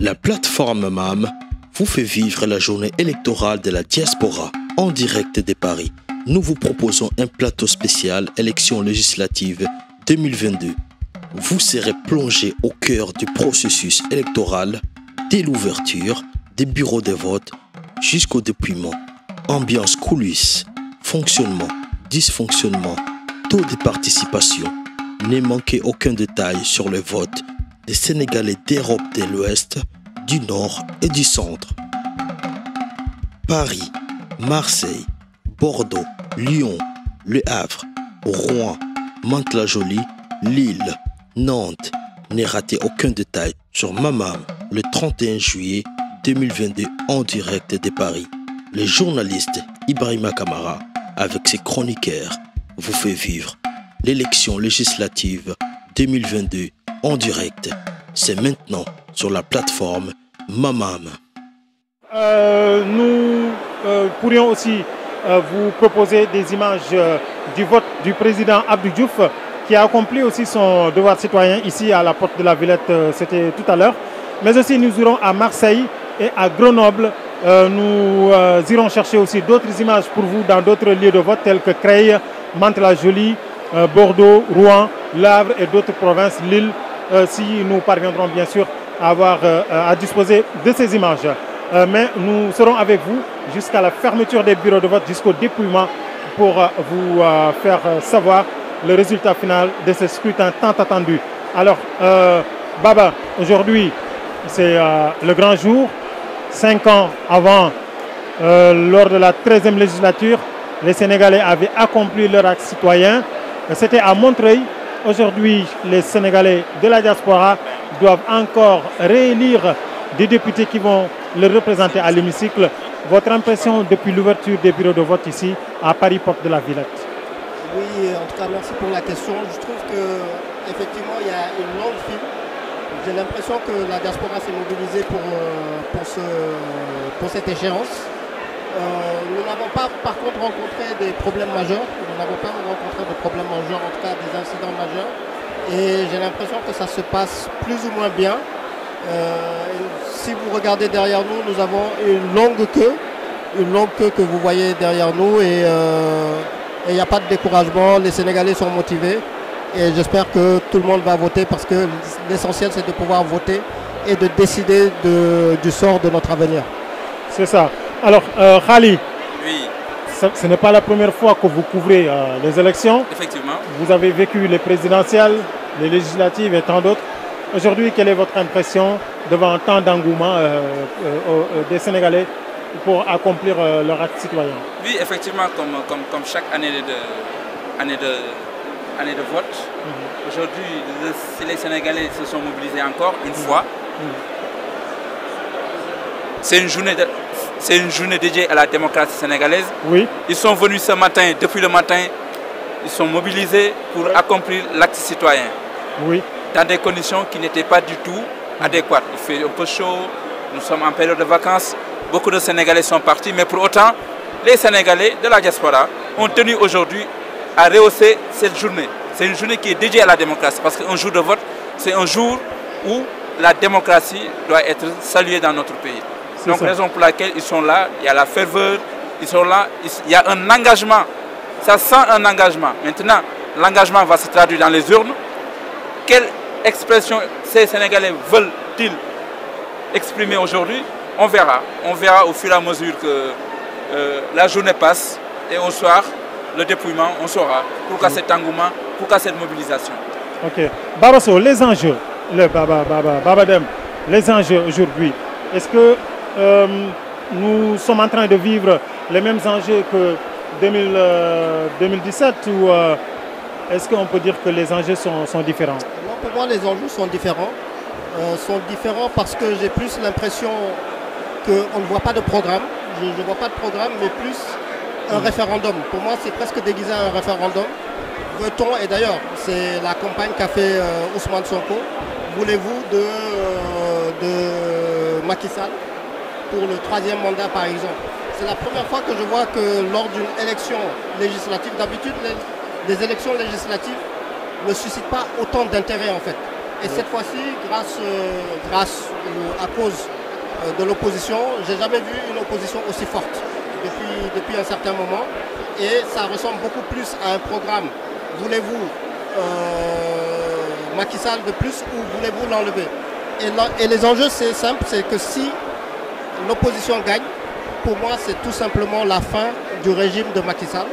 La plateforme MAM vous fait vivre la journée électorale de la diaspora en direct de Paris. Nous vous proposons un plateau spécial élections législatives 2022. Vous serez plongé au cœur du processus électoral dès l'ouverture des bureaux de vote jusqu'au dépouillement. Ambiance coulisses, fonctionnement, dysfonctionnement, taux de participation. Ne manquez aucun détail sur le vote des Sénégalais d'Europe de l'Ouest, du Nord et du Centre. Paris, Marseille, Bordeaux, Lyon, Le Havre, Rouen, Mantes-la-Jolie, Lille, Nantes. Ne ratez aucun détail sur Mamam le 31 juillet 2022 en direct de Paris. Le journaliste Ibrahima Kamara, avec ses chroniqueurs, vous fait vivre l'élection législative 2022 en direct. C'est maintenant sur la plateforme Mamam. Nous pourrions aussi vous proposer des images du vote du président Abdou Diouf qui a accompli aussi son devoir citoyen ici à la porte de la Villette, c'était tout à l'heure. Mais aussi nous irons à Marseille et à Grenoble. Nous irons chercher aussi d'autres images pour vous dans d'autres lieux de vote tels que Creil, Mantes-la-Jolie, Bordeaux, Rouen, Le Havre et d'autres provinces, Lille, si nous parviendrons bien sûr à disposer de ces images. Mais nous serons avec vous jusqu'à la fermeture des bureaux de vote, jusqu'au dépouillement pour vous faire savoir le résultat final de ce scrutin tant attendu. Alors, Baba, aujourd'hui, c'est le grand jour. 5 ans avant, lors de la 13e législature, les Sénégalais avaient accompli leur acte citoyen. C'était à Montreuil. Aujourd'hui, les Sénégalais de la diaspora doivent encore réélire des députés qui vont le représenter à l'hémicycle. Votre impression depuis l'ouverture des bureaux de vote ici à Paris, porte de la Villette? Oui, en tout cas, merci pour la question. Je trouve qu'effectivement, il y a une longue file. J'ai l'impression que la diaspora s'est mobilisée pour cette échéance. Nous n'avons pas, par contre, rencontré des problèmes majeurs. Nous n'avons pas rencontré de problèmes majeurs, en tout cas des incidents majeurs. Et j'ai l'impression que ça se passe plus ou moins bien. Si vous regardez derrière nous, nous avons une longue queue que vous voyez derrière nous et il n'y a pas de découragement. Les Sénégalais sont motivés et j'espère que tout le monde va voter parce que l'essentiel c'est de pouvoir voter et de décider du sort de notre avenir. C'est ça. Alors, Khali, oui. Ce n'est pas la première fois que vous couvrez les élections. Effectivement. Vous avez vécu les présidentielles, les législatives et tant d'autres. Aujourd'hui, quelle est votre impression devant tant d'engouement des Sénégalais pour accomplir leur acte citoyen? Oui, effectivement, comme chaque année de vote, aujourd'hui, les Sénégalais se sont mobilisés encore une fois. C'est une journée dédiée à la démocratie sénégalaise. Oui. Ils sont venus ce matin, depuis le matin, ils sont mobilisés pour accomplir l'acte citoyen. Oui. Dans des conditions qui n'étaient pas du tout adéquates. Il fait un peu chaud, nous sommes en période de vacances, beaucoup de Sénégalais sont partis, mais pour autant, les Sénégalais de la diaspora ont tenu aujourd'hui à rehausser cette journée. C'est une journée qui est dédiée à la démocratie, parce qu'un jour de vote, c'est un jour où la démocratie doit être saluée dans notre pays. Donc, raison pour laquelle ils sont là, il y a la ferveur, ils sont là, il y a un engagement, ça sent un engagement. Maintenant, l'engagement va se traduire dans les urnes. Quelle expression ces Sénégalais veulent-ils exprimer aujourd'hui? On verra au fur et à mesure que la journée passe et au soir, le dépouillement, on saura pourquoi cet engouement, pourquoi cette mobilisation. Ok. Babasso, les enjeux, Babadem, les enjeux aujourd'hui, est-ce que nous sommes en train de vivre les mêmes enjeux que 2017 ou est-ce qu'on peut dire que les enjeux sont différents? Non, pour moi, les enjeux sont différents. Parce que j'ai plus l'impression qu'on ne voit pas de programme. Je ne vois pas de programme, mais plus un référendum. Pour moi, c'est presque déguisé à un référendum. Veut-on, et d'ailleurs, c'est la campagne qu'a fait Ousmane Sonko, voulez-vous de Macky Sall pour le 3e mandat, par exemple? C'est la première fois que je vois que lors d'une élection législative, d'habitude, les élections législatives ne suscitent pas autant d'intérêt en fait. Et cette fois-ci, à cause de l'opposition, j'ai jamais vu une opposition aussi forte depuis un certain moment. Et ça ressemble beaucoup plus à un programme. Voulez-vous Macky Sall de plus ou voulez-vous l'enlever? Et les enjeux, c'est simple, c'est que si l'opposition gagne, pour moi, c'est tout simplement la fin du régime de Macky Sall.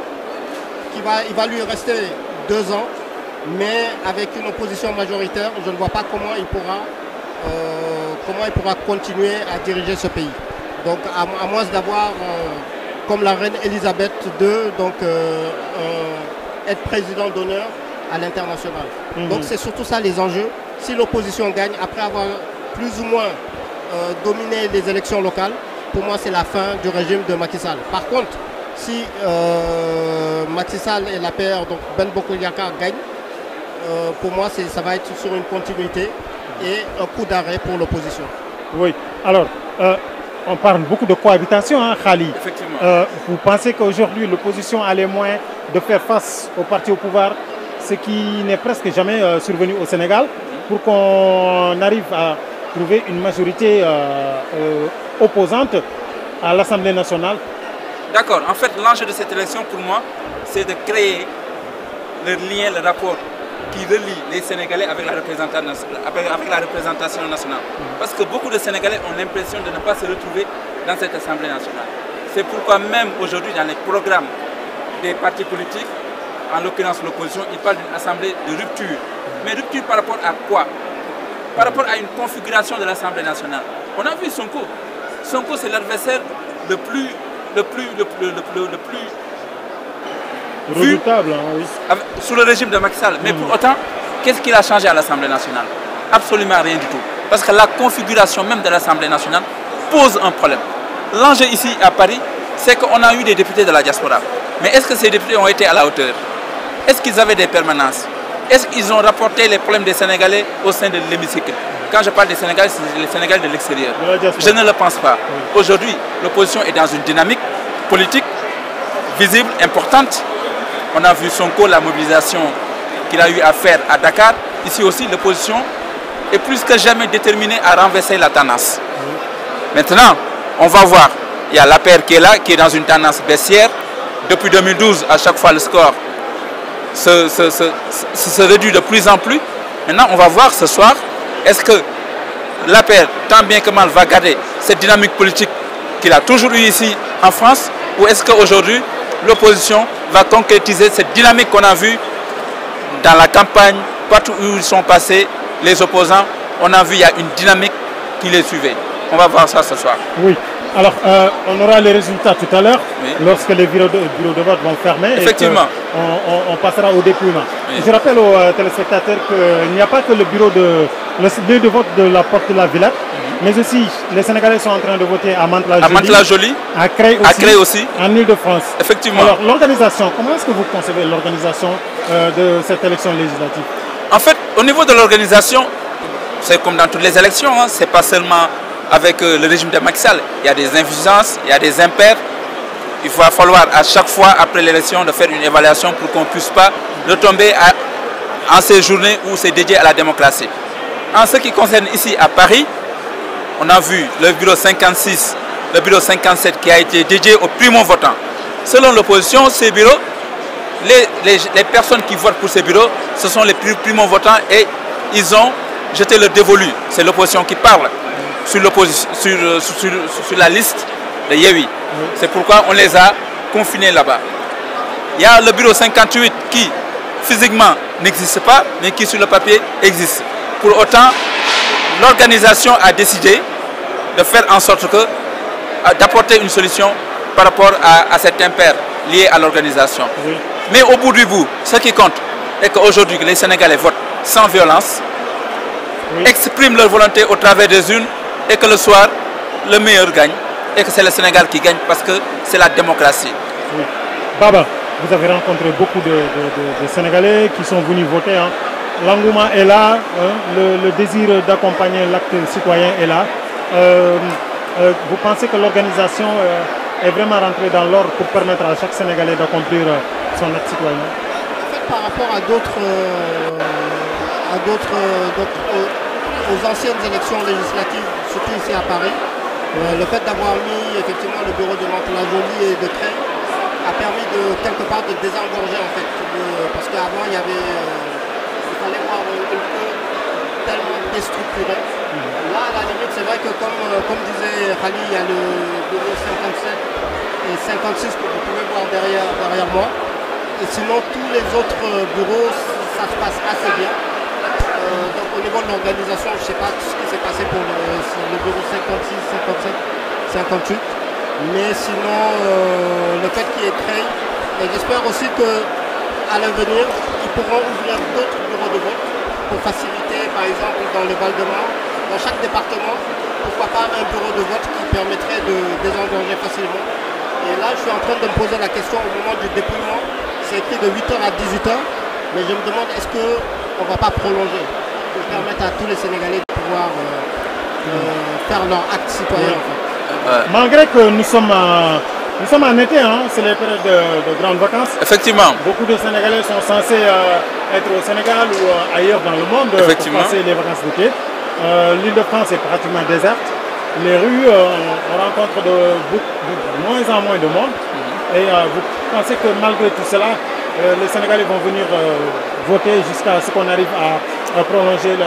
Il va lui rester 2 ans, mais avec une opposition majoritaire, je ne vois pas comment il pourra continuer à diriger ce pays. Donc, à moins d'avoir, comme la reine Elisabeth II, donc être président d'honneur à l'international. Donc, c'est surtout ça les enjeux. Si l'opposition gagne, après avoir plus ou moins dominé les élections locales, pour moi, c'est la fin du régime de Macky Sall. Par contre, si Macky Sall et l'APR, donc Ben Bokk Yakaar, gagnent, pour moi, ça va être sur une continuité et un coup d'arrêt pour l'opposition. Oui, alors, on parle beaucoup de cohabitation, hein, Khali. Effectivement. Vous pensez qu'aujourd'hui, l'opposition a les moyens de faire face au parti au pouvoir, ce qui n'est presque jamais survenu au Sénégal, pour qu'on arrive à trouver une majorité opposante à l'Assemblée nationale? D'accord. En fait, l'enjeu de cette élection, pour moi, c'est de créer le lien, le rapport qui relie les Sénégalais avec la représentation nationale. Parce que beaucoup de Sénégalais ont l'impression de ne pas se retrouver dans cette Assemblée nationale. C'est pourquoi même aujourd'hui, dans les programmes des partis politiques, en l'occurrence l'opposition, ils parlent d'une assemblée de rupture. Mais rupture par rapport à quoi? Par rapport à une configuration de l'Assemblée nationale. On a vu Sonko. Sonko, c'est l'adversaire le plus redoutable, hein, oui. Sous le régime de Macky Sall. Mais pour autant, qu'est-ce qu'il a changé à l'Assemblée nationale? Absolument rien du tout. Parce que la configuration même de l'Assemblée nationale pose un problème. L'enjeu ici à Paris, c'est qu'on a eu des députés de la diaspora. Mais est-ce que ces députés ont été à la hauteur? Est-ce qu'ils avaient des permanences? Est-ce qu'ils ont rapporté les problèmes des Sénégalais au sein de l'hémicycle? Quand je parle des Sénégalais, c'est les Sénégalais de l'extérieur. Je ne le pense pas. Oui. Aujourd'hui, l'opposition est dans une dynamique politique visible, importante. On a vu Sonko, la mobilisation qu'il a eu à faire à Dakar. Ici aussi, l'opposition est plus que jamais déterminée à renverser la tendance. Oui. Maintenant, on va voir. Il y a l'APR qui est là, qui est dans une tendance baissière. Depuis 2012, à chaque fois, le score se réduit de plus en plus. Maintenant, on va voir ce soir, est-ce que l'APR, tant bien que mal, va garder cette dynamique politique qu'il a toujours eue ici en France, ou est-ce qu'aujourd'hui, l'opposition va concrétiser cette dynamique qu'on a vue dans la campagne, partout où ils sont passés, les opposants, on a vu il y a une dynamique qui les suivait. On va voir ça ce soir. Oui. Alors, on aura les résultats tout à l'heure, oui, lorsque les bureaux de vote vont fermer. Effectivement. Et on passera au dépouillement. Oui. Je rappelle aux téléspectateurs qu'il n'y a pas que le bureau de vote de la porte de la Villette, mais aussi les Sénégalais sont en train de voter à Mantes-la-Jolie, à Creil aussi, en Île-de-France. Effectivement. Alors, l'organisation, comment est-ce que vous concevez l'organisation de cette élection législative? En fait, au niveau de l'organisation, c'est comme dans toutes les élections, hein, c'est pas seulement avec le régime de Macky Sall. Il y a des insuffisances, il y a des impairs. Il va falloir à chaque fois, après l'élection, de faire une évaluation pour qu'on ne puisse pas retomber en ces journées où c'est dédié à la démocratie. En ce qui concerne ici à Paris, on a vu le bureau 56, le bureau 57 qui a été dédié aux primo-votants. Selon l'opposition, ces bureaux, les personnes qui votent pour ces bureaux, ce sont les primo-votants et ils ont jeté le dévolu. C'est l'opposition qui parle sur la liste de Yewwi. Oui. C'est pourquoi on les a confinés là-bas. Il y a le bureau 58 qui physiquement n'existe pas, mais qui sur le papier existe. Pour autant, l'organisation a décidé de faire en sorte que d'apporter une solution par rapport à cet impair lié à l'organisation. Oui. Mais au bout du bout, ce qui compte est qu'aujourd'hui les Sénégalais votent sans violence, oui, expriment leur volonté au travers des urnes, et que le soir, le meilleur gagne, et que c'est le Sénégal qui gagne parce que c'est la démocratie. Oui. Baba, vous avez rencontré beaucoup de Sénégalais qui sont venus voter. Hein. L'engouement est là, hein. Le désir d'accompagner l'acte citoyen est là. Vous pensez que l'organisation est vraiment rentrée dans l'ordre pour permettre à chaque Sénégalais d'accomplir son acte citoyen? En fait, par rapport à aux anciennes élections législatives, surtout ici à Paris. Le fait d'avoir mis effectivement le bureau de Mantes-la-Jolie et de Creil a permis de quelque part de désengorger en fait. Parce qu'avant il fallait voir une code tellement déstructurée. Là à la limite c'est vrai que comme disait Khali, il y a le bureau 57 et 56 que vous pouvez voir derrière moi. Et sinon tous les autres bureaux ça se passe assez bien. Donc au niveau de l'organisation, je ne sais pas ce qui s'est passé pour le bureau 56, 57, 58. Mais sinon, le fait qu'il y ait Creil, et j'espère aussi qu'à l'avenir, ils pourront ouvrir d'autres bureaux de vote pour faciliter, par exemple, dans le Val-de-Marne, dans chaque département, pourquoi pas un bureau de vote qui permettrait de désengorger facilement. Et là, je suis en train de me poser la question au moment du dépouillement. C'est écrit de 8h à 18h, mais je me demande est-ce qu'on ne va pas prolonger pour permettre à tous les Sénégalais de pouvoir faire leur acte citoyen. En fait. Malgré que nous sommes en été, hein, c'est les périodes de grandes vacances. Effectivement. Beaucoup de Sénégalais sont censés être au Sénégal ou ailleurs dans le monde pour passer les vacances d'été. L'île de France est pratiquement déserte. Les rues, on rencontre de moins en moins de monde. Et vous pensez que malgré tout cela, les Sénégalais vont venir voter jusqu'à ce qu'on arrive à prolonger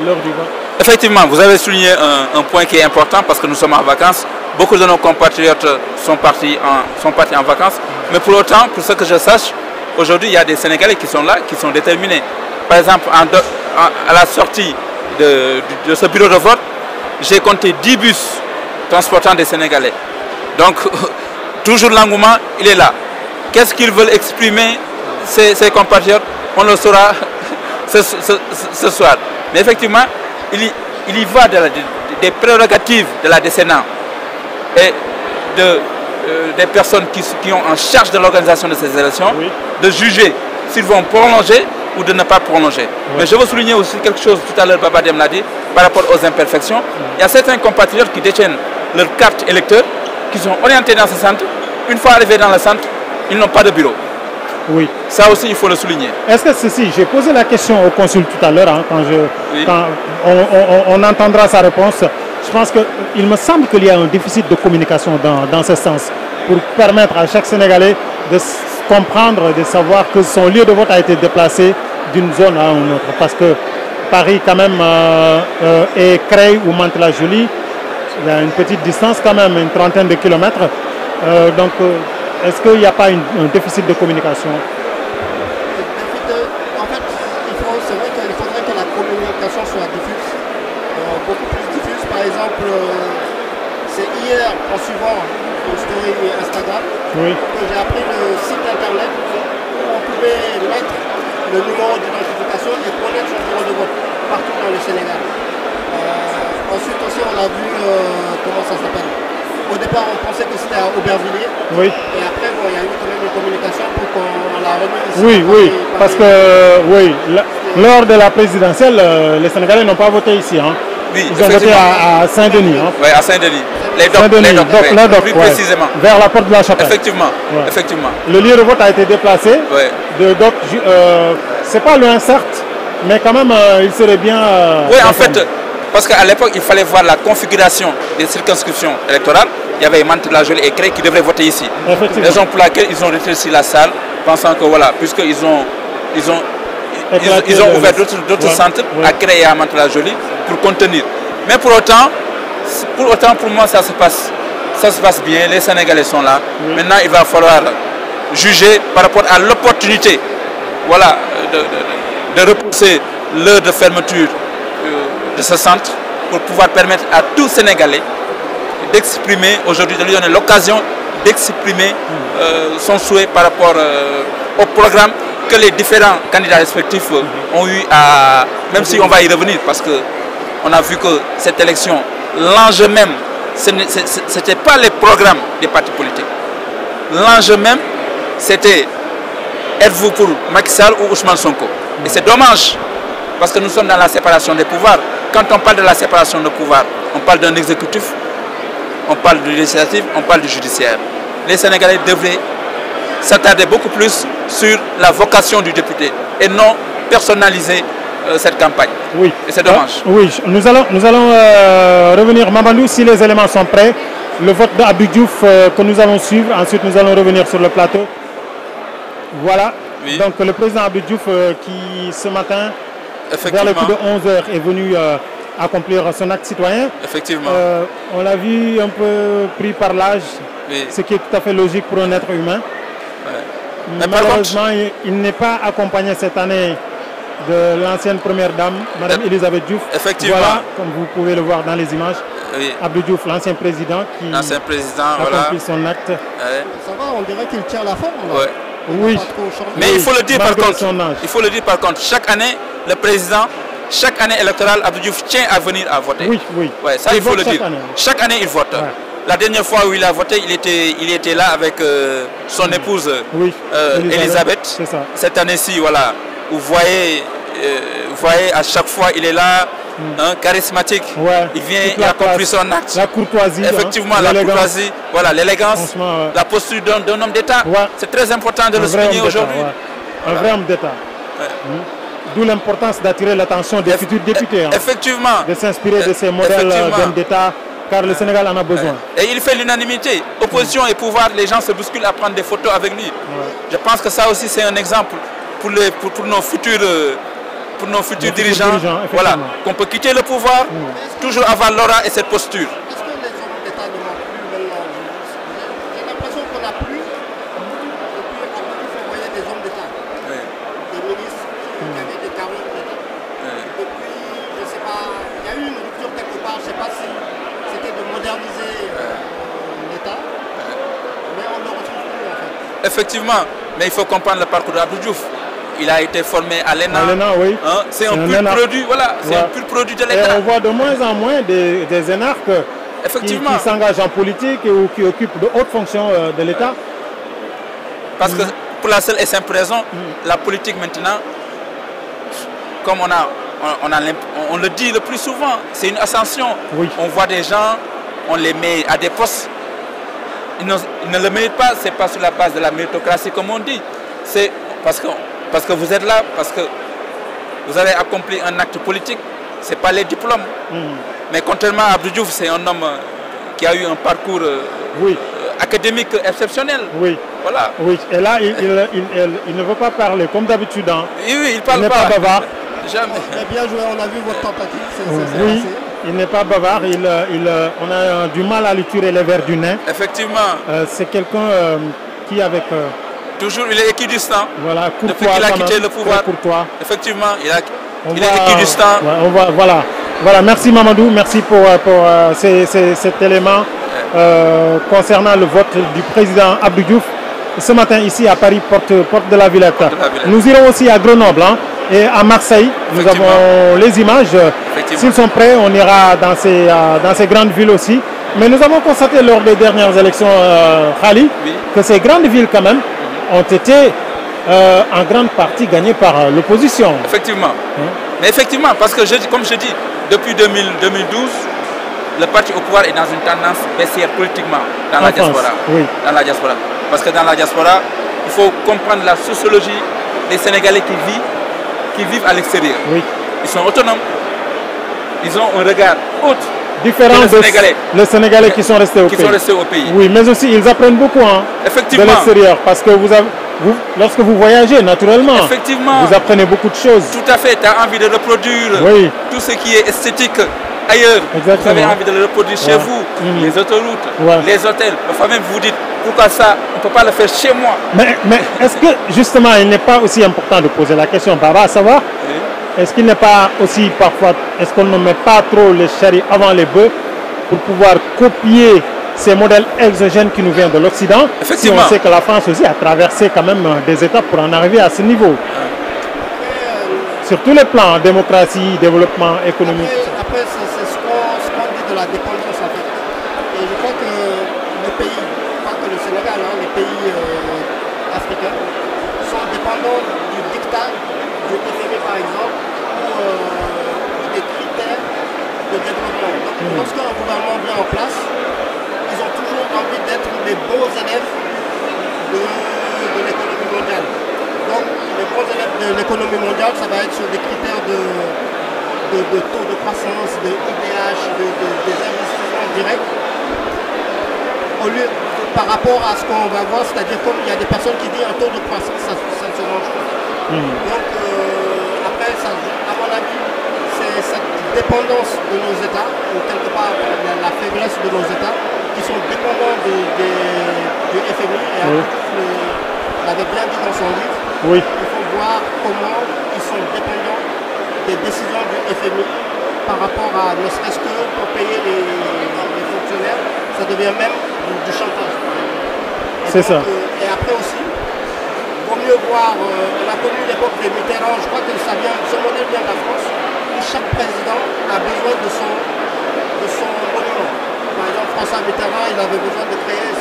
l'heure du vote? Effectivement, vous avez souligné un point qui est important parce que nous sommes en vacances. Beaucoup de nos compatriotes sont partis en vacances. Mais pour autant, pour ce que je sache, aujourd'hui, il y a des Sénégalais qui sont là, qui sont déterminés. Par exemple, à la sortie de ce bureau de vote, j'ai compté 10 bus transportant des Sénégalais. Donc, toujours l'engouement, il est là. Qu'est-ce qu'ils veulent exprimer, ces compatriotes? On le saura ce soir. Mais effectivement, il y va des prérogatives de la décennale et des personnes qui ont en charge de l'organisation de ces élections, de juger s'ils vont prolonger ou de ne pas prolonger. Mais je veux souligner aussi quelque chose, tout à l'heure Baba Dem l'a dit, par rapport aux imperfections. Il y a certains compatriotes qui détiennent leur carte électeur, qui sont orientés dans ce centre. Une fois arrivés dans le centre, ils n'ont pas de bureau. Oui. Ça aussi, il faut le souligner. Est-ce que ceci, j'ai posé la question au consul tout à l'heure, hein, quand on entendra sa réponse. Je pense qu'il me semble qu'il y a un déficit de communication dans ce sens, pour permettre à chaque Sénégalais de comprendre, de savoir que son lieu de vote a été déplacé d'une zone à une autre. Parce que Paris, quand même, et Creil ou Mantes-la-Jolie, il y a une petite distance quand même, une trentaine de kilomètres. Donc, est-ce qu'il n'y a pas un déficit de communication? En fait, c'est vrai qu'il faudrait que la communication soit diffuse, beaucoup plus diffuse. Par exemple, c'est hier, en suivant une story Instagram, que j'ai appris le site internet où on pouvait mettre le numéro d'identification et connaître son bureau de vote partout dans le Sénégal. Ensuite aussi, on a vu, comment ça s'appelle? Au départ, on pensait que c'était à Aubervilliers. Oui. Et après, bon, il y a eu quand même une communication pour qu'on la remise ici. Oui, parce que lors de la présidentielle, les Sénégalais n'ont pas voté ici. Hein. Oui, ils ont voté à Saint-Denis. Hein. Oui, à Saint-Denis. Les DOC, plus précisément. Vers la porte de la Chapelle. Effectivement. Ouais. Effectivement. Le lieu de vote a été déplacé. De DOC, c'est pas loin certes, mais quand même, il serait bien. Oui, en fait. Parce qu'à l'époque, il fallait voir la configuration des circonscriptions électorales. Il y avait Mantes-la-Jolie et Creil qui devraient voter ici. Raison pour laquelle ils ont rétréci la salle, pensant que voilà, puisqu'ils ont ouvert d'autres centres à Creil et à Mantes-la-Jolie pour contenir. Mais pour autant, pour moi, ça se passe bien. Les Sénégalais sont là. Maintenant, il va falloir juger par rapport à l'opportunité, voilà, de repousser l'heure de fermeture de ce centre pour pouvoir permettre à tout Sénégalais d'exprimer, aujourd'hui de lui donner l'occasion d'exprimer son souhait par rapport au programme que les différents candidats respectifs ont eu à... Même si on va y revenir parce qu'on a vu que cette élection, l'enjeu même, ce n'était pas les programmes des partis politiques. L'enjeu même, c'était êtes-vous pour Macky Sall ou Ousmane Sonko? Et c'est dommage parce que nous sommes dans la séparation des pouvoirs. Quand on parle de la séparation des pouvoirs, on parle d'un exécutif, on parle du législatif, on parle du judiciaire. Les Sénégalais devraient s'attarder beaucoup plus sur la vocation du député et non personnaliser cette campagne. Oui. Et c'est dommage. Oui, nous allons revenir. Mamadou, si les éléments sont prêts, le vote d'Abdou Diouf que nous allons suivre. Ensuite, nous allons revenir sur le plateau. Voilà. Oui. Donc, le président Abdou Diouf qui, ce matin, vers le coup de 11h, est venu accomplir son acte citoyen. Effectivement. On l'a vu un peu pris par l'âge, Oui. ce qui est tout à fait logique pour un être humain. Mais malheureusement, il n'est pas accompagné cette année de l'ancienne première dame, Mme Elisabeth Diouf. Effectivement. Voilà, comme vous pouvez le voir dans les images. Oui. Abdou Diouf, l'ancien président, qui accomplit son acte. Ça va, on dirait qu'il tient la forme. Là. Ouais. Oui. Mais il faut le dire par contre. Il faut le dire par contre. Chaque année, le président, chaque année électorale, Abdou Diouf tient à venir à voter. Oui, oui. Ouais, ça il faut le dire. Chaque année, il vote. Ouais. La dernière fois où il a voté, il était là avec son épouse Elisabeth. Cette année-ci, voilà, vous voyez à chaque fois, il est là, charismatique. Ouais. Il vient, il accomplit son acte. La courtoisie. Effectivement, la courtoisie, voilà, l'élégance, la posture d'un homme d'État. Ouais. C'est très important de le souligner aujourd'hui. Un vrai homme d'État. D'où l'importance d'attirer l'attention des futurs députés. Effectivement. De s'inspirer de ces modèles d'hommes d'État. Car le Sénégal en a besoin. Et il fait l'unanimité. Opposition et pouvoir, les gens se bousculent à prendre des photos avec lui. Je pense que ça aussi c'est un exemple pour nos futurs, dirigeants. Voilà, qu'on peut quitter le pouvoir, toujours avoir l'aura et cette posture. Est-ce que les hommes d'État ne manquent plus maintenant? J'ai l'impression qu'on n'a plus, depuis qu'il faut envoyer des hommes d'État, des ministres qui avaient des carrières d'État. Depuis, je ne sais pas, il y a eu une rupture quelque part, je ne sais pas si c'était de moderniser l'État, mais on ne le retrouve plus en fait. Effectivement, mais il faut comprendre le parcours d'Abdou Diouf. Il a été formé à l'ENA. Oui. C'est un pur produit, voilà, c'est un pur produit de l'État. Et on voit de moins en moins des énarques qui s'engagent en politique ou qui occupent de hautes fonctions de l'État. Parce que pour la seule et simple raison, la politique maintenant, comme on le dit le plus souvent, c'est une ascension. Oui. On voit des gens, on les met à des postes. Ils ne le méritent pas, c'est pas sur la base de la méritocratie comme on dit. C'est parce que vous êtes là, parce que vous avez accompli un acte politique, ce n'est pas les diplômes. Mais contrairement à Abdou Diouf, c'est un homme qui a eu un parcours académique exceptionnel. Oui. Voilà. Oui. Et là, il ne veut pas parler, comme d'habitude. Oui, il parle pas. Il n'est pas bavard. Jamais. Bien joué, on a vu votre tentative. Oui, il n'est pas bavard. On a du mal à lui tirer les vers du nez. Effectivement. C'est quelqu'un qui, avec... toujours, il est équidistant. Voilà, depuis qu'il a quitté le pouvoir. Effectivement, il est équidistant. Voilà, merci Mamadou, merci pour cet élément concernant le vote du président Abdou Diouf. Ce matin, ici à Paris, porte de la Villette. Nous irons aussi à Grenoble et à Marseille. Nous avons les images. S'ils sont prêts, on ira dans ces grandes villes aussi. Mais nous avons constaté lors des dernières élections, Khali, que ces grandes villes quand même ont été en grande partie gagnées par l'opposition. Effectivement. Mais effectivement, parce que comme je dis, depuis 2012, le parti au pouvoir est dans une tendance baissière politiquement dans la diaspora. Dans la diaspora. Parce que dans la diaspora, il faut comprendre la sociologie des Sénégalais qui vivent à l'extérieur. Ils sont autonomes. Ils ont un regard autre. Différents des Sénégalais qui sont restés au pays. Oui, mais aussi ils apprennent beaucoup de l'extérieur parce que lorsque vous voyagez, naturellement, vous apprenez beaucoup de choses. Tout à fait, tu as envie de reproduire tout ce qui est esthétique ailleurs. Vous avez envie de le reproduire chez vous, les autoroutes, les hôtels. Parfois même vous dites, pourquoi ça, on ne peut pas le faire chez moi. Mais est-ce que justement, il n'est pas aussi important de poser la question, Baba, à savoir est-ce qu'il n'est pas aussi parfois, est-ce qu'on ne met pas trop les charrues avant les bœufs pour pouvoir copier ces modèles exogènes qui nous viennent de l'Occident, si on sait que la France aussi a traversé quand même des étapes pour en arriver à ce niveau. Sur tous les plans, démocratie, développement économique. Après c'est ce qu'on dit de la dépendance en fait. Et je crois que les pays, pas que le Sénégal, les pays africains, sont dépendants du dictat du FMI par exemple, ou des critères de développement. Donc lorsqu'un gouvernement vient en place, ils ont toujours envie d'être les beaux élèves de l'économie mondiale. Donc les beaux élèves de l'économie mondiale, ça va être sur des critères de taux de croissance, de IDH, des investissements directs. Au lieu, par rapport à ce qu'on va voir, c'est-à-dire comme il y a des personnes qui disent un taux de croissance, ça ne se mange pas. Donc après, ça, à mon avis, c'est cette dépendance de nos États, ou quelque part la faiblesse de nos États, qui sont dépendants du FMI. Et on l'avait bien dit dans son livre, il faut voir comment ils sont dépendants des décisions du FMI par rapport à, ne serait-ce que pour payer les fonctionnaires, ça devient même du chantage. C'est ça. Et après aussi, il vaut mieux voir, on a connu l'époque des Mitterrand, je crois que ce modèle vient de la France, où chaque président a besoin de son monument. Par exemple, François Mitterrand, il avait besoin de créer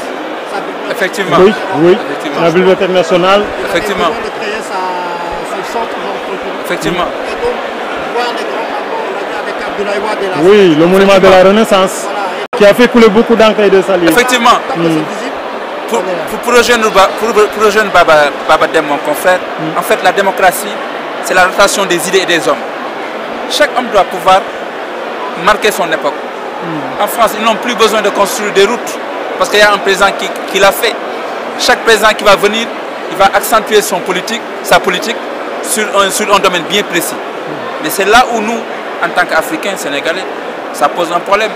sa bibliothèque. Effectivement. Oui, effectivement. La bibliothèque nationale. Effectivement. Il avait besoin de créer son centre culturel. Effectivement. Et donc, voir les grands tableaux, on a dit avec Abdoulaye Wade et la Oui, le monument de la Renaissance, qui a fait couler beaucoup d'encre et de salive. Effectivement. Pour le jeune Baba Dem, mon confrère, en fait, la démocratie, c'est la rotation des idées et des hommes. Chaque homme doit pouvoir marquer son époque. En France, ils n'ont plus besoin de construire des routes, parce qu'il y a un président qui l'a fait. Chaque président qui va venir, il va accentuer sa politique sur un domaine bien précis. Mais c'est là où nous, en tant qu'Africains, Sénégalais, ça pose un problème.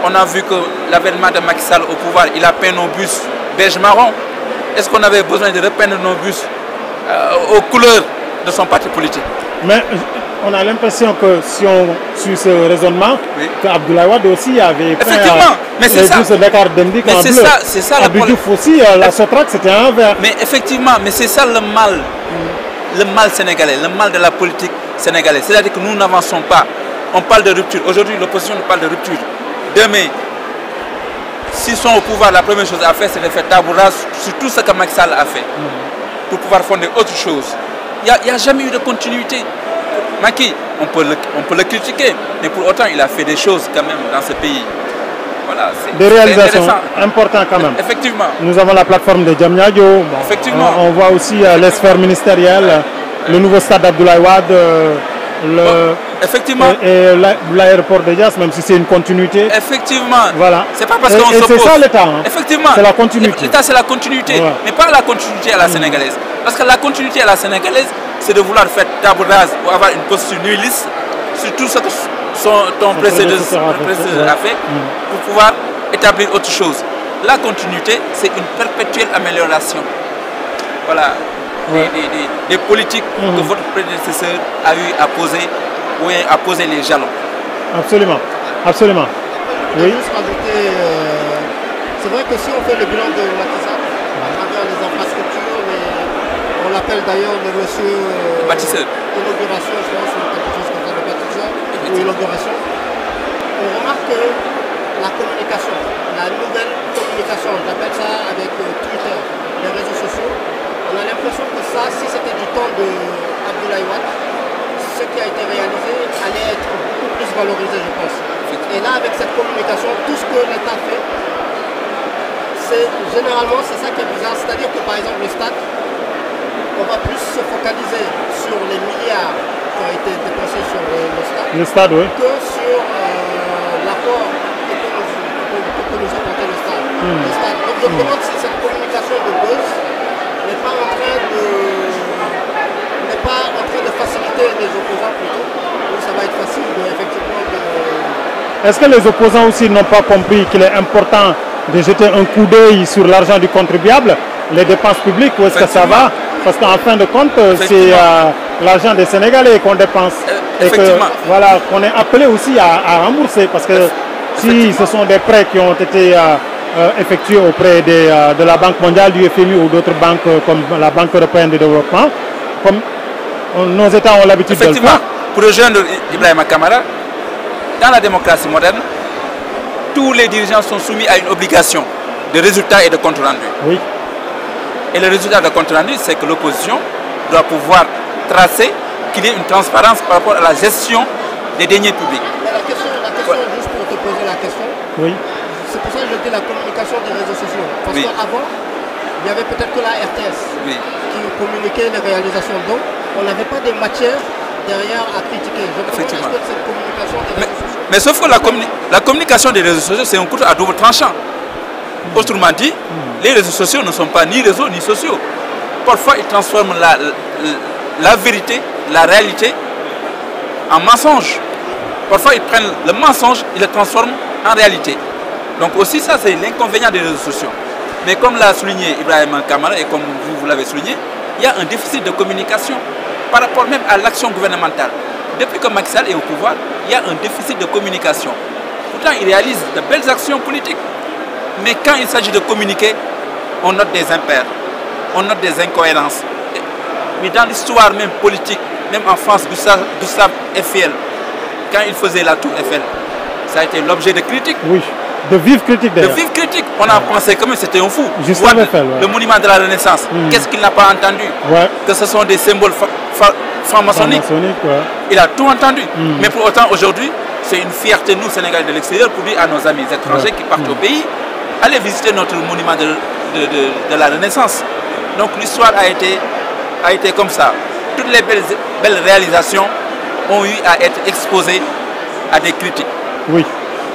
On a vu que l'avènement de Macky Sall au pouvoir, il a peint nos bus beige-marron. Est-ce qu'on avait besoin de repeindre nos bus aux couleurs de son parti politique? Mais on a l'impression que si on suit ce raisonnement, que Abdoulaye Wade aussi avait peint les bus de Dakar Demdik en bleu. C'est ça le Abdou Diouf aussi, la Sotrac, c'était un vert. Mais effectivement, mais c'est ça le mal. Le mal sénégalais, le mal de la politique sénégalaise. C'est-à-dire que nous n'avançons pas. On parle de rupture. Aujourd'hui, l'opposition nous parle de rupture. Demain, s'ils sont au pouvoir, la première chose à faire, c'est de faire table rase sur tout ce que Macky Sall a fait pour pouvoir fonder autre chose. Il n'y a jamais eu de continuité. Macky, on peut le critiquer, mais pour autant, il a fait des choses quand même dans ce pays. Voilà, des réalisations importantes quand même. Effectivement. Nous avons la plateforme de Diamniadio. Bon, effectivement. On voit aussi les sphères ministérielles, le nouveau stade d'Abdoulaye Wade, effectivement. Et l'aéroport de Dias, même si c'est une continuité. Effectivement. Voilà. C'est pas parce qu'on s'oppose. C'est ça l'État. Hein. Effectivement. C'est la continuité. L'État, c'est la continuité, mais pas la continuité à la sénégalaise. Parce que la continuité à la sénégalaise, c'est de vouloir faire table rase ou avoir une posture nihiliste sur tout ce que ton prédécesseur a fait pour pouvoir établir autre chose. La continuité, c'est une perpétuelle amélioration. Voilà. Des politiques que votre prédécesseur a eu à poser ou à poser les jalons. Absolument. Absolument. Oui. Juste rajouter, c'est vrai que si on fait le bilan de Macky Sall à travers les infrastructures, on l'appelle d'ailleurs le monsieur bâtisseur. Inauguration, je pense, ou quelque chose comme ça, le bâtisseur, ou inauguration. On remarque que la communication, la nouvelle communication, j'appelle ça avec Twitter, les réseaux sociaux, on a l'impression que ça, si c'était du temps de Abdoulaye Wade, ce qui a été réalisé allait être beaucoup plus valorisé, je pense. Et là, avec cette communication, tout ce que l'État fait, généralement, c'est ça qui est bizarre. C'est-à-dire que, par exemple, le stade, on va plus se focaliser sur les milliards qui ont été dépensés sur le stade, que sur l'apport que nous a apporté le stade. Donc, je me demande si cette communication de buzz n'est pas en train de faciliter les opposants plutôt. Donc ça va être facile effectivement de... Est-ce que les opposants aussi n'ont pas compris qu'il est important de jeter un coup d'œil sur l'argent du contribuable, les dépenses publiques, où est-ce que ça va? Parce qu'en fin de compte, c'est l'argent des Sénégalais qu'on dépense. Et que, voilà, qu'on est appelé aussi à rembourser. Parce que si ce sont des prêts qui ont été effectués auprès de la Banque mondiale, du FMI ou d'autres banques comme la Banque européenne de développement, comme nos États ont l'habitude de le faire. Pour rejoindre Ibrahima Kamara, dans la démocratie moderne, tous les dirigeants sont soumis à une obligation de résultat et de compte rendu. Oui. Et le résultat de compte rendu, c'est que l'opposition doit pouvoir tracer qu'il y ait une transparence par rapport à la gestion des deniers publics. Mais la question juste pour te poser la question, c'est pour ça que je dis la communication des réseaux sociaux. Parce qu'avant, il y avait peut-être que la RTS qui communiquait les réalisations d'eau. on n'avait pas de matière derrière à critiquer. Je me demande est-ce que cette communication des réseaux sociaux... Mais sauf que la communication des réseaux sociaux, c'est un couteau à double tranchant. Autrement dit, les réseaux sociaux ne sont pas ni réseaux ni sociaux. Parfois, ils transforment la vérité, la réalité, en mensonge. Parfois, ils prennent le mensonge, ils le transforment en réalité. Donc aussi, ça, c'est l'inconvénient des réseaux sociaux. Mais comme l'a souligné Ibrahim Kamara, et comme vous l'avez souligné, il y a un déficit de communication par rapport même à l'action gouvernementale. Depuis que Macky Sall est au pouvoir, il y a un déficit de communication. Pourtant, il réalise de belles actions politiques. Mais quand il s'agit de communiquer, on note des impairs, on note des incohérences. Mais dans l'histoire même politique, même en France, Gustave Eiffel, quand il faisait la tour Eiffel, ça a été l'objet de critiques. Oui, de vives critiques d'ailleurs. De vives critiques. On a pensé que c'était un fou. Gustave Eiffel, le monument de la Renaissance, qu'est-ce qu'il n'a pas entendu? Que ce sont des symboles franc-maçonniques. Il a tout entendu. Mais pour autant, aujourd'hui, c'est une fierté, nous, Sénégalais de l'extérieur, pour dire à nos amis étrangers qui partent au pays, allez visiter notre monument de la Renaissance. Donc l'histoire a été comme ça. Toutes les belles réalisations ont eu à être exposées à des critiques. Oui,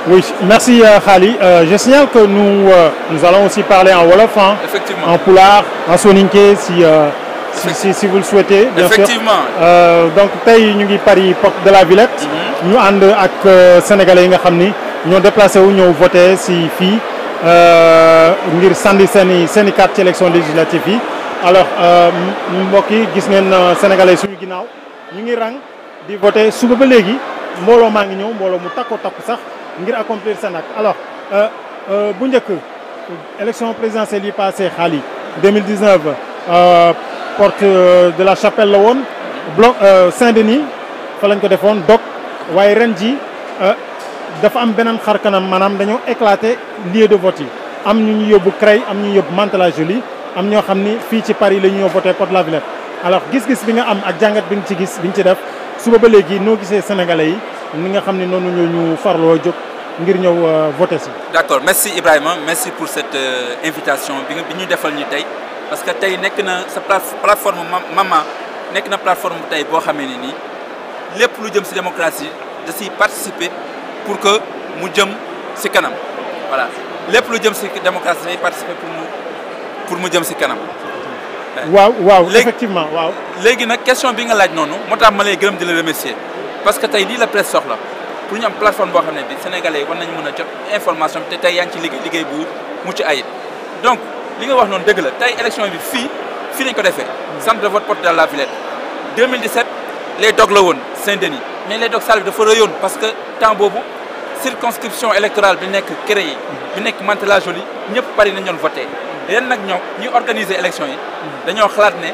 oui. Merci Khali. Je signale que nous allons aussi parler en Wolof, hein, en Pulaar, en Soninké, si vous le souhaitez. Bien Effectivement. Sûr. Donc tey ñu ngi Paris porte de la Villette. ñu ànd ak sénégalais yi nga xam ni ñoo déplacé wu ñëw voté si fii ngir sandi seen i carte ci élection législative yi. Alors mbokk yi gis ngeen sénégalais suñu ginnaaw ñu ngi rang di voté suba ba léegi mbooloo maa ngi ñëw mbooloo mu takku sax ngir accomplir seen acte. Alors bu njëkk élection présidentielle yi passé Khali 2019 porte de la Chapelle la woon bloc Saint-Denis fa lañ ko defoon dog waaye ren ji dafa am beneen xar kanam maanaam dañoo éclaté lieu de vote yi am ñu yóbbu Creil am ñu yóbbu Mantes-la-Jolie am ñoo xam ni fii ci Paris la ñu ñëw voté porte de la Villette. Alors gis-gis bi nga am ak jàngat bi nga ci gis bi nga ci def suba ba léegi noo gisee sénégalais yi ni nga xam ne noonu ñu farloo jóg ngir ñëw voté si. D'accord, merci Ibrahima, merci pour cette invitation bi ñu defal ñu tey parce que tey nekk na sa plateforme Mama nekk na plateforme tey boo xamee ne nii lépp lu jëm si démocratie da siy participer pour que mu jëm si kanam voilà lépp lu jëm si démocratie day participer pour mu jëm si kanam. waaw effectivement waaw. léegi nag question bi nga laaj noonu moo tax ma lay gërëm di la remercier parce que tey lii la presse soxla pour ñu am plateforme boo xam ne bi sénégalais yi war nañu mën a jot information bi te tey yaa ngi ci liggéey bu mucc ayib. donc li nga wax noonu dëgg la tey élection bi fii lañ ko defee centre de vote porte de la Villette 2017 les dog la woon Saint-Denis mais les dog salle bi dafa rëyoon parce que temps boobu circonscription électorale bi nekk Creil bi nekk Mantes-la-Jolie ñëpp Paris nañ doon voté. ren nag ñoom ñuy organiser élection yi dañoo xalaat ne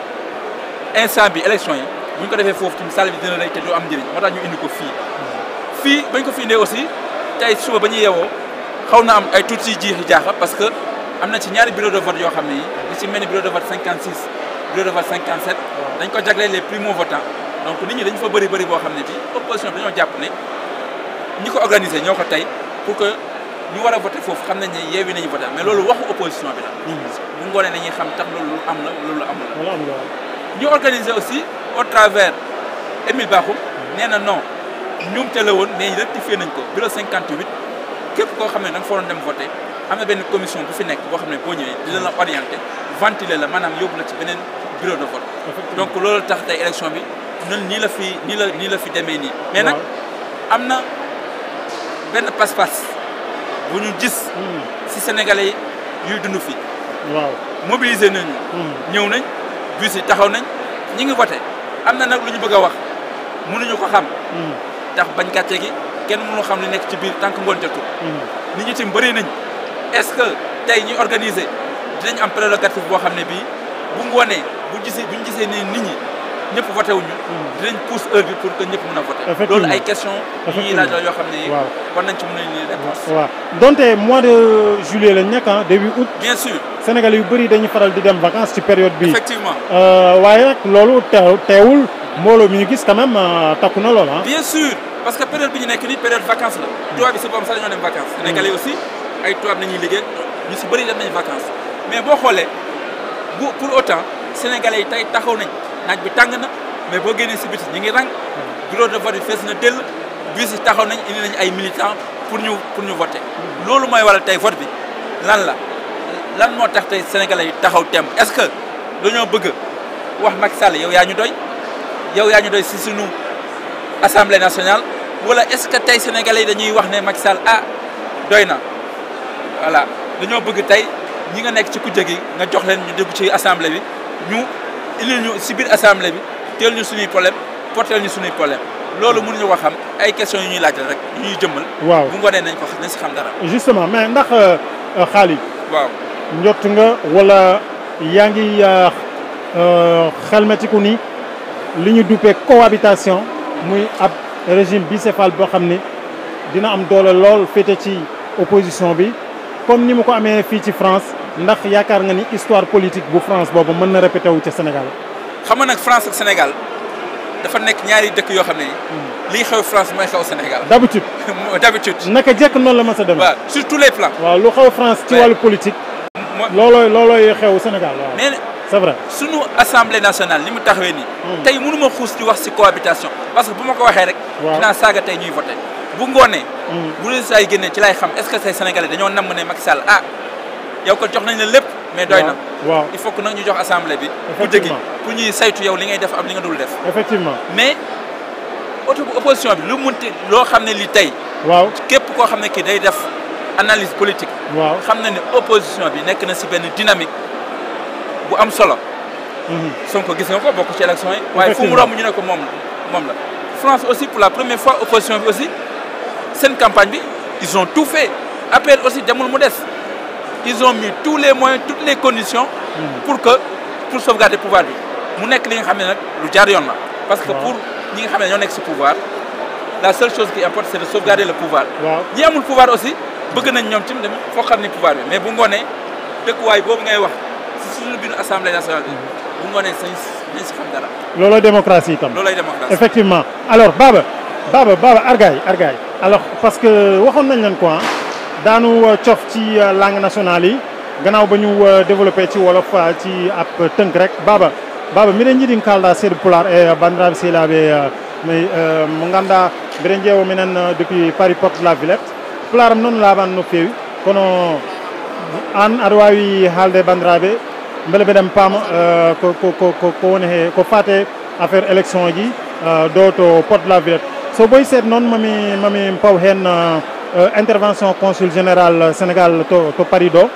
instant bi élection yi bu ñu ko defee foofu tamit salle bi dina rëy te du am njëriñ moo tax ñu indi ko fii bañ ko fi indee aussi tey suba ba ñuy yeewoo xaw na am ay tuuti jiixi jaaxa parce que am na ci ñaari bureau de vote yoo xam ne yi li ci mel ni bureau de vote 56 bureau de vote 57 dañ ko jagleel les primo votants donc nit ñi dañu fa bëri boo xam ne bi opposition bi dañoo jàpp ne ñi ko organiser ñoo ko tey pour que ñu war a voté foofu xam nañ ne Yewwi nañu voté mais loolu waxu opposition bi la. bu ngoonee dañuy xam tax loolu am na loolu amul la. ñu organiser aussi au travers Émile Bakhoum nee na non ñoomte la woon mais rectifié nañ ko bureau 58 képp koo xam ne da nga fa doon dem voté am na benn commission bu fi nekk boo xam ne boo ñëwee dina la orienté ventiler la maanaam yóbbu la ci beneen bureau de vote. donc loolu tax tey élection bi ñun nii la fi demee nii. mais nag am na benn passe-passe. bu ñu gis ci sénégalais yuy dund fii. waaw mobiliser nañu. ñëw nañ bus yi taxaw nañ ñi ngi voté am na nag lu ñu bëgg a wax mënuñu ko xam. tax bañ kàcce gi kenn mënu xam li nekk ci biir tant que ngoon jotul. nit ñi tam bëri nañ est-ce que tey ñuy organiser dinañ am prérogative boo xam ne bii bu ngoonee bu ñu gisee ne nit ñi ñëpp voté wuñu dinañ pousse heure bi pour que ñëpp mën a voté. loolu ay question yi laaj la yoo xam ne war nañ ci mën a indi réponse. waaw donte mois de juillet lañ nekk début août. bien sûr Sénégal yu bëri dañuy faral di dem vacances ci période bi. effectivement waaye nag loolu teewul mbooloo mi ñu gis quand même takku na lool bien sûr parce que période bi ñu nekk nii période vacances la. tubaab bi si boppam sax dañoo dem vacances. Sénégalais aussi ay tubaab nañuy liggéey ñu si bëri dem nañ vacances mais boo xoolee pour autant sénégalais yi tey taxaw nañ naaj bi tàng na mais boo génnee si biti ñi ngi rang bureau de vote yi fees na dell bus yi taxaw nañ indi nañ ay militants pour ñu voter loolu mooy waral tey vote bi lan moo tax tey sénégalais yi taxaw temb est-ce que dañoo bëgg wax Macky Sall yow yaa ñu doy si sunu assemblée nationale wala est-ce que tey sénégalais yi dañuy wax ne Macky Sall doy na voilà dañoo bëgg tey ñi nga nekk ci kujje gi nga jox leen ñu dégg ci assemblée bi ñu indil ñu si biir assemblée bi teel ñu suñuy problème porteel ñu suñuy problème loolu mënuñu ko xam ay questions yu ñuy laaj rek yu ñuy jëmmal. waaw bu ngoonee nañ si xam dara. justement mais ndax xaalis. waaw njott nga wala yaa ngi xelmatiku ni li ñu duppee cohabitation muy ab régime bicéphale boo xam ni dina am doole lool féete ci opposition bi comme ni mu ko amee fii ci France ndax yaakaar nga ni histoire politique bu France boobu mën na répété wu ca Sénégal. xam nga nag France ak Sénégal dafa nekk ñaari dëkk yoo xam ne lii xew France mooy xew Sénégal. d'habitude. naka jekk noonu la mës a demee. waaw sur tous les plans. waaw lu xew France ci wàllu politique. loolooy xew Sénégal waaw. mais c'est vrai. sunu assemblée nationale li mu taxawee nii. tey mënu ma xuus di wax ci cohabitation parce que bu ma ko waxee rek. dinaa saaga tey ñuy voté. bu ngoonee. bu résultat yi génnee ci lay xam est-ce que say sénégalais dañoo namm ne Macky Sall yow ko jox nañ la lépp. mais doy na waaw il faut que nag ñu jox assemblée bi. pour jëgi pour ñuy saytu yow li ngay def am li nga dul def. effectivement mais opposition bi lu munti loo xam ne li tey. waaw képp koo xam ne kii day def analyse politique. waaw xam na ne opposition bi nekk na si benn dynamique bu am solo. Sonko gis nga ko bokk ci élection yi. waaye fu mu romb ñu ne ko moom la. France aussi pour la première fois opposition bi aussi seen campagne bi ils ont tout fait après aussi demul mu des. Ils ont mis tous les moyens, toutes les conditions pour sauvegarder le pouvoir. Mu nekk li nga xam ne nag lu jaar yoon la parce que pour ñi nga xam ne ñoo nekk ci pouvoir la seule chose qui importe c'est de sauvegarder le pouvoir. ñi amul pouvoir aussi bëgg nañ ñoom tamit foo xam ni pouvoir bi mais bu ngoonee dëkkuwaay boobu ngay wax ci suñu biir assemblée nationale bi bu ngoonee sañ si xam dara. loolooy démocratie itam. loolooy démocratie effectivement alors Baba Argaye alors parce que waxoon nañ leen quoi. daanu cof ci langue nationale yi gannaaw ba ñu développé ci wolof ci ab tënk rek baba miɗen jiiɗi kalda seeɗa pular e bandiraɓe sehilaɓe mo ganduɗa mbiɗen ƴeewa minen depuis Paris porte de la Villette pularam noon laaɓani no feewi kono an aɗa wawi haalde bandiraɓe beele mbiɗen paama ko woni he ko fate affaire élection ji dow to porte de la Villette so ɓoyi seeɗa noon mami paw hen intervention consul général Sénégal to Paris ɗo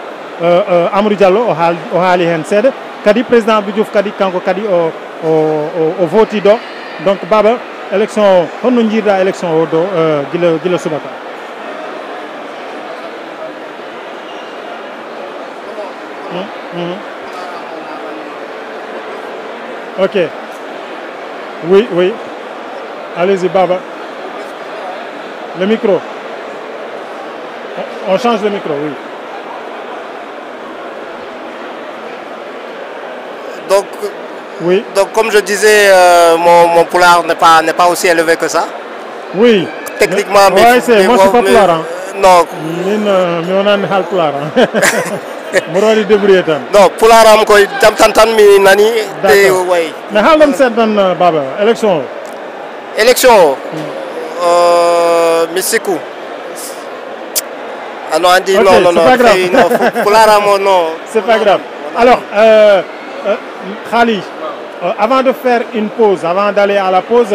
Amadou Diallo o haali hen seeɗa kadi président Abdou Diouf kadi kanko kadi o voti ɗo donc baba élection o honno jiirɗa élection o ɗo guila subaka ok oui allez-y baba le micro. On change le micro, oui. Donc comme je disais, mon poulard n'est pas aussi élevé que ça. Oui. Techniquement, moi je suis pas poulard. Non. Mais on a un hal poulard. Morali débrouiller tan. Non, poulard am koy jam tan mi nani te way. Mais halam sedan baba élection. Élection. Misiku. Ah non, Andy, okay, non. Non. C'est pas grave. Alors, Khali, avant de faire une pause, avant d'aller à la pause,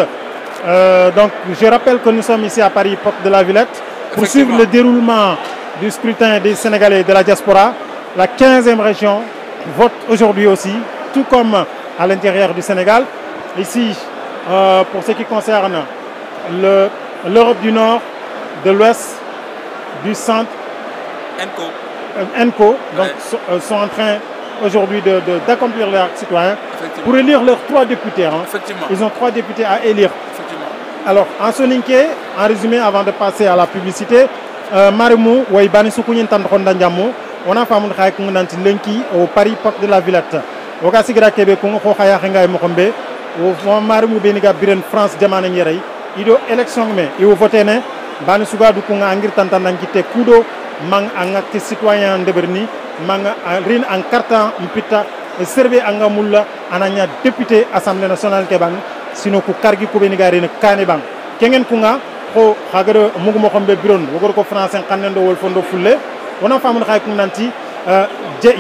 donc je rappelle que nous sommes ici à Paris, porte de la Villette, pour suivre le déroulement du scrutin des Sénégalais de la diaspora. La 15e région vote aujourd'hui aussi, tout comme à l'intérieur du Sénégal. Ici, pour ce qui concerne l'Europe du Nord, de l'Ouest, du Centre, ENCO, donc sont en train aujourd'hui d'accomplir leur acte citoyen pour élire leurs 3 députés. Hein. Ils ont 3 députés à élire. Alors, en soninké, en résumé, avant de passer à la publicité, Marimou, Waibani Soukounien Tandronda Ndiamou, on a fait un lenki au Paris porte de la Villette. Au cas où Québec, on a fait un Mokombe, au Marimou Beniga Biren France, Diamane Nyerei, il y a élection, mais il y a voté. Bani suga du kunga angir tantan kite kudo mang angakte citoyen de Berni mang rin en carton mpita serve anga mulla ananya député assemblée nationale keban sino ku kargi ko be ni gari na kane bang kengen kunga ko hagaro mugu mo xombe biron wogor ko français xannendo wol fondo fulle wona famu xay ku nanti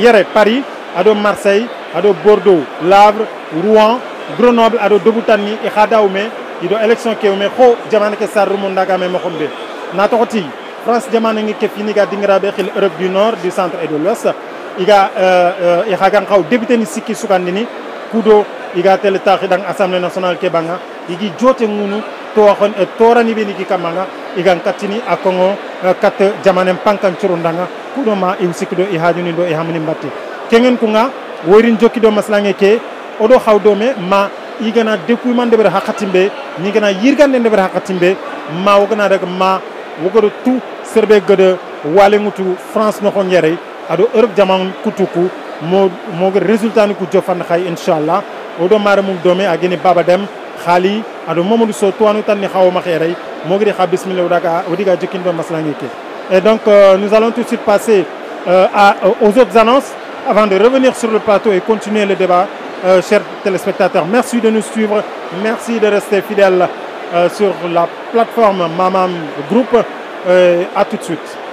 yere Paris ado Marseille ado Bordeaux Havre Rouen Grenoble ado Dobutani e khadawme ido élection kewme ko jamane ke sarru mo ndaga me mo xombe na tokoti France jamane ngi ke fini ga dingrabe xil Europe du Nord du centre et de l'Ouest iga e hagan xaw débuté ni sikki sukandini kudo iga tel taxi dang assemblée nationale ke banga igi jote ngunu to waxon e torani be ni ki kamanga igan katini akongo kat jamanem pankan curundanga kudo ma im sikdo e hajuni do e hamni mbatti kengen kunga worin jokkido maslange ke odo xawdome ma igana dépouillement de ber hakatimbe ni gana yirgande de ber hakatimbe ma wogana rek ma wogodo tout serbe gode wale ngutu France no xongere ado Europe jaman kutuku mo résultat ni ku jofan xay inshallah odo mara mum dome ageni baba dem khali ado Mamadou So toanu tan ni xawma xeray mo gri xa bismillah wadiga jokin do maslange ke et donc nous allons tout de suite passer aux autres annonces avant de revenir sur le plateau et continuer le débat. Chers téléspectateurs, merci de nous suivre, merci de rester fidèles sur la plateforme Mamam Group. À tout de suite.